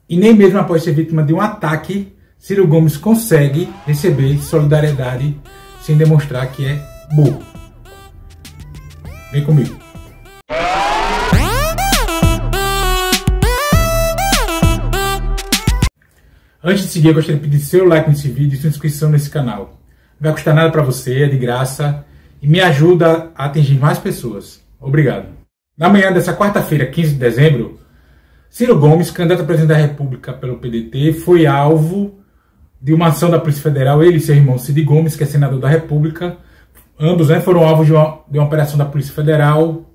E nem mesmo após ser vítima de um ataque, Ciro Gomes consegue receber solidariedade sem demonstrar que é burro. Vem comigo. Antes de seguir, eu gostaria de pedir seu like nesse vídeo e sua inscrição nesse canal. Não vai custar nada para você, é de graça e me ajuda a atingir mais pessoas. Obrigado. Na manhã dessa quarta-feira, 15 de dezembro, Ciro Gomes, candidato a presidente da República pelo PDT, foi alvo de uma ação da Polícia Federal. Ele e seu irmão Cid Gomes, que é senador da República, ambos foram alvos de uma operação da Polícia Federal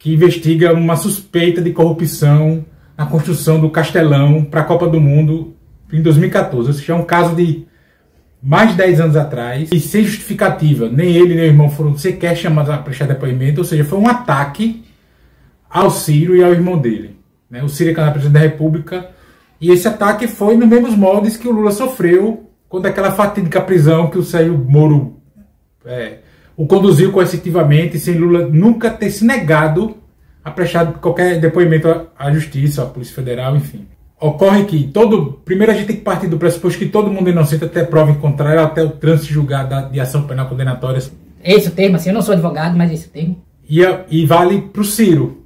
que investiga uma suspeita de corrupção na construção do Castelão para a Copa do Mundo em 2014. Ou seja, é um caso de mais de 10 anos atrás e sem justificativa. Nem ele nem o irmão foram sequer chamados a prestar depoimento. Ou seja, foi um ataque ao Ciro e ao irmão dele. O Ciro é candidato a presidente da República e esse ataque foi nos mesmos moldes que o Lula sofreu quando aquela fatídica prisão que o Sérgio Moro o conduziu coercitivamente, sem Lula nunca ter se negado a prestar qualquer depoimento à Justiça, à Polícia Federal, enfim. Ocorre que primeiro a gente tem que partir do pressuposto que todo mundo é inocente até prova em contrário, até o trânsito julgado de ação penal condenatória. Esse é o termo, assim, eu não sou advogado, mas esse termo. E vale para o Ciro.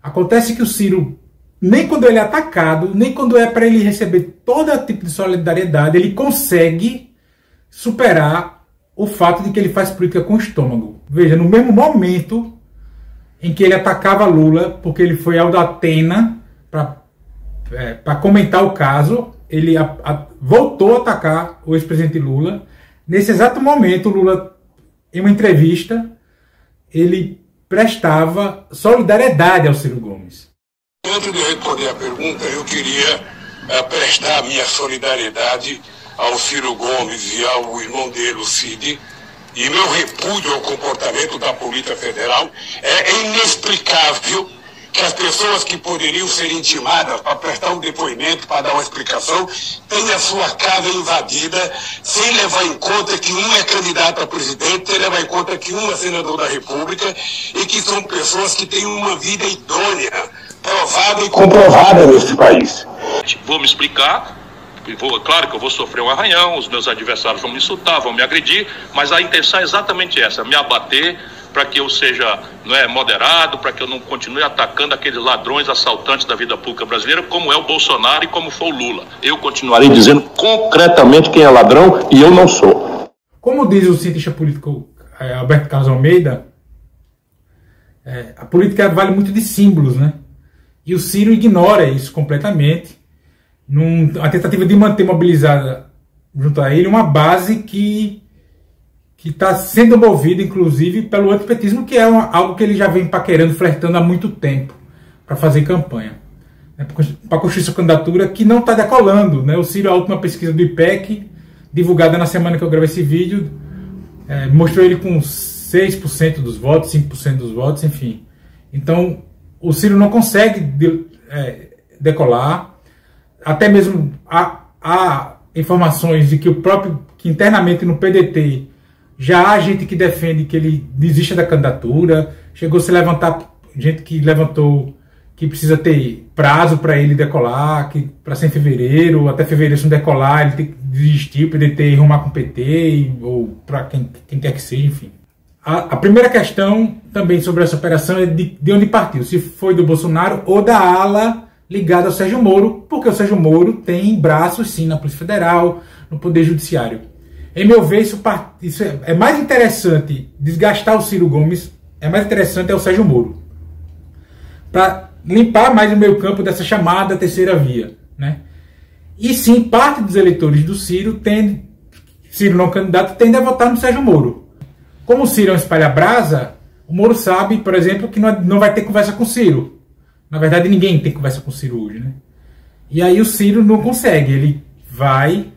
Acontece que o Ciro, nem quando ele é atacado, nem quando é para ele receber todo tipo de solidariedade, ele consegue superar o fato de que ele faz política com o estômago. Veja, no mesmo momento em que ele atacava Lula, porque ele foi ao da Atena para comentar o caso, ele voltou a atacar o ex-presidente Lula. Nesse exato momento, Lula, em uma entrevista, ele prestava solidariedade ao Ciro Gomes. Antes de responder a pergunta, eu queria prestar minha solidariedade ao Ciro Gomes e ao irmão dele, o Cid, e meu repúdio ao comportamento da Polícia Federal. É inexplicável que as pessoas que poderiam ser intimadas para prestar um depoimento, para dar uma explicação, tenham a sua casa invadida, sem levar em conta que um é candidato a presidente, sem levar em conta que um é senador da República, e que são pessoas que têm uma vida idônea, provada e comprovada nesse país. Vou me explicar. Claro que eu vou sofrer um arranhão, os meus adversários vão me insultar, vão me agredir, mas a intenção é exatamente essa, me abater para que eu seja moderado, para que eu não continue atacando aqueles ladrões, assaltantes da vida pública brasileira, como é o Bolsonaro e como foi o Lula. Eu continuarei dizendo concretamente quem é ladrão e eu não sou. Como diz o cientista político Alberto Carlos Almeida, a política vale muito de símbolos, né? E o Ciro ignora isso completamente. A tentativa de manter mobilizada junto a ele uma base que está sendo movida, inclusive, pelo antipetismo, que é algo que ele já vem paquerando, flertando há muito tempo para fazer campanha. Para construir sua candidatura, que não está decolando. O Ciro, a última pesquisa do IPEC, divulgada na semana que eu gravei esse vídeo, mostrou ele com 6% dos votos, 5% dos votos, enfim. Então, o Ciro não consegue decolar. Até mesmo há informações de que que internamente no PDT já há gente que defende que ele desista da candidatura. Chegou a se levantar, gente que levantou que precisa ter prazo para ele decolar, que para ser em fevereiro, até fevereiro se não decolar, ele tem que desistir, o PDT arrumar com o PT, ou para quem quer que seja, enfim. A primeira questão também sobre essa operação é de onde partiu, se foi do Bolsonaro ou da ala ligado ao Sérgio Moro, porque o Sérgio Moro tem braços, sim, na Polícia Federal, no Poder Judiciário. Em meu ver, isso é mais interessante desgastar o Ciro Gomes, é mais interessante o Sérgio Moro, para limpar mais o meio campo dessa chamada terceira via. E sim, parte dos eleitores do Ciro, Ciro não candidato, tende a votar no Sérgio Moro. Como o Ciro é um espalha-brasa, o Moro sabe, por exemplo, que não vai ter conversa com o Ciro. Na verdade, ninguém tem conversa com o Ciro hoje, E aí o Ciro não consegue. Ele vai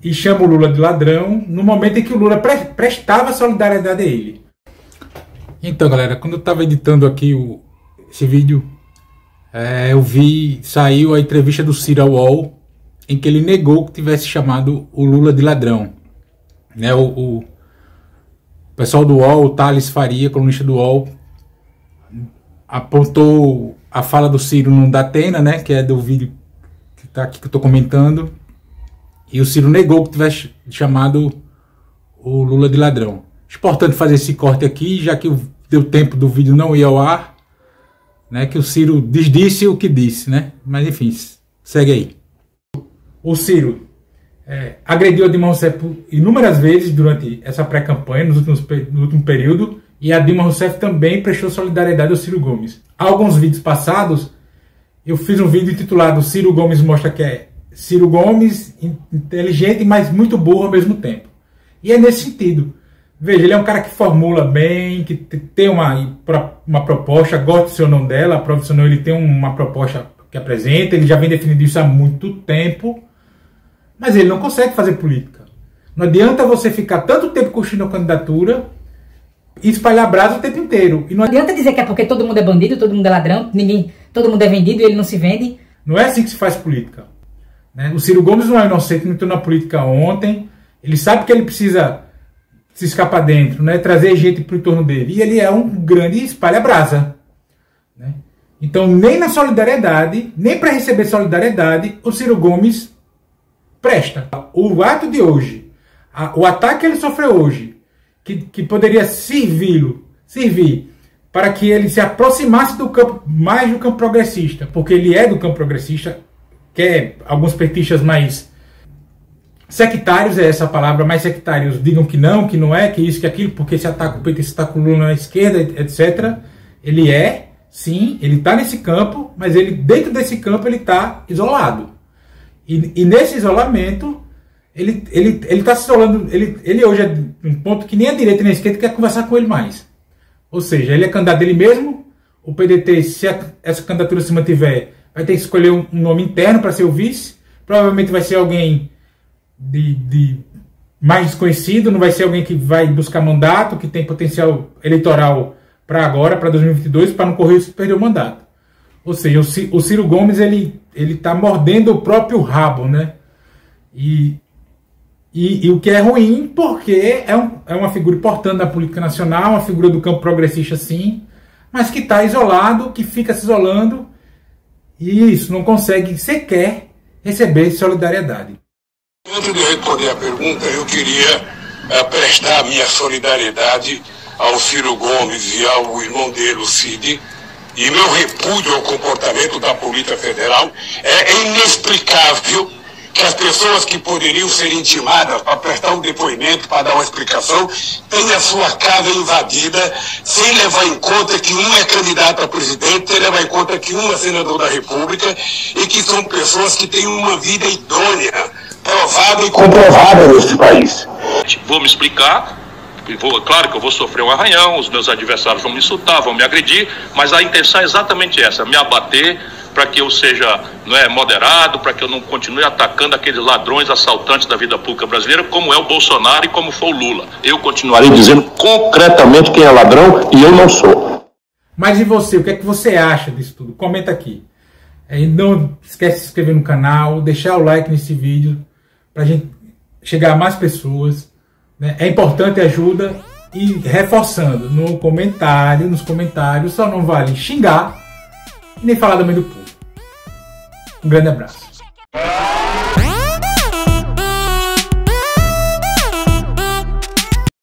e chama o Lula de ladrão no momento em que o Lula prestava solidariedade a ele. Então, galera, quando eu estava editando aqui esse vídeo, saiu a entrevista do Ciro ao UOL, em que ele negou que tivesse chamado o Lula de ladrão. O pessoal do UOL, o Thales Faria, colunista do UOL, apontou a fala do Ciro no Datena, que é do vídeo tá aqui que eu estou comentando, e o Ciro negou que tivesse chamado o Lula de ladrão. Importante fazer esse corte aqui, já que deu tempo do vídeo não ir ao ar, né, que o Ciro desdisse o que disse, né? Mas enfim, segue aí. O Ciro agrediu a Dilma Rousseff inúmeras vezes durante essa pré-campanha, no último período, e a Dilma Rousseff também prestou solidariedade ao Ciro Gomes. Há alguns vídeos passados, eu fiz um vídeo intitulado Ciro Gomes mostra que é Ciro Gomes inteligente, mas muito burro ao mesmo tempo. E é nesse sentido. Veja, ele é um cara que formula bem, que tem uma proposta, goste ou não dela, aprove ou não, ele tem uma proposta que apresenta, ele já vem definindo isso há muito tempo, mas ele não consegue fazer política. Não adianta você ficar tanto tempo construindo a candidatura e espalhar brasa o tempo inteiro. E não adianta dizer que é porque todo mundo é bandido, todo mundo é ladrão, todo mundo é vendido e ele não se vende. Não é assim que se faz política. Né? O Ciro Gomes não é inocente, não entrou na política ontem, ele sabe que ele precisa se escapar dentro, né? Trazer gente para o entorno dele. E ele é um grande espalha-brasa. Né? Então, nem na solidariedade, nem para receber solidariedade, o Ciro Gomes presta. O ato de hoje, o ataque que ele sofreu hoje, que poderia servir para que ele se aproximasse do campo, mais do campo progressista, porque ele é do campo progressista, quer alguns petistas mais sectários, é essa a palavra, mais sectários digam que não é, que isso, que aquilo, porque se ataca o PT, se ataca o Lula na esquerda, etc. Ele sim, ele está nesse campo, mas ele dentro desse campo ele está isolado. E nesse isolamento, ele está se isolando, ele hoje é um ponto que nem a direita nem a esquerda quer conversar com ele mais. Ou seja, ele é candidato dele mesmo, o PDT, se essa candidatura se mantiver, vai ter que escolher um nome interno para ser o vice, provavelmente vai ser alguém de mais desconhecido, não vai ser alguém que vai buscar mandato, que tem potencial eleitoral para agora, para 2022, para não correr risco de perder o mandato. Ou seja, o Ciro Gomes ele está mordendo o próprio rabo, né? E o que é ruim, porque é uma figura importante da política nacional, uma figura do campo progressista, sim, mas que está isolado, que fica se isolando, e isso não consegue sequer receber solidariedade. Antes de responder a pergunta, eu queria prestar a minha solidariedade ao Ciro Gomes e ao irmão dele, o Cid, e meu repúdio ao comportamento da Polícia Federal. É inexplicável que as pessoas que poderiam ser intimadas para prestar um depoimento, para dar uma explicação, tenham a sua casa invadida, sem levar em conta que um é candidato a presidente, sem levar em conta que um é senador da República, e que são pessoas que têm uma vida idônea, provada e comprovada nesse país. Vou me explicar, claro que eu vou sofrer um arranhão, os meus adversários vão me insultar, vão me agredir, mas a intenção é exatamente essa, me abater para que eu seja moderado, para que eu não continue atacando aqueles ladrões, assaltantes da vida pública brasileira, como é o Bolsonaro e como foi o Lula. Eu continuarei dizendo concretamente quem é ladrão e eu não sou. Mas e você? O que é que você acha disso tudo? Comenta aqui. Não esquece de se inscrever no canal, deixar o like nesse vídeo, para a gente chegar a mais pessoas. Né? É importante, ajuda. E reforçando, nos comentários, só não vale xingar e nem falar do meio do povo. Um grande abraço.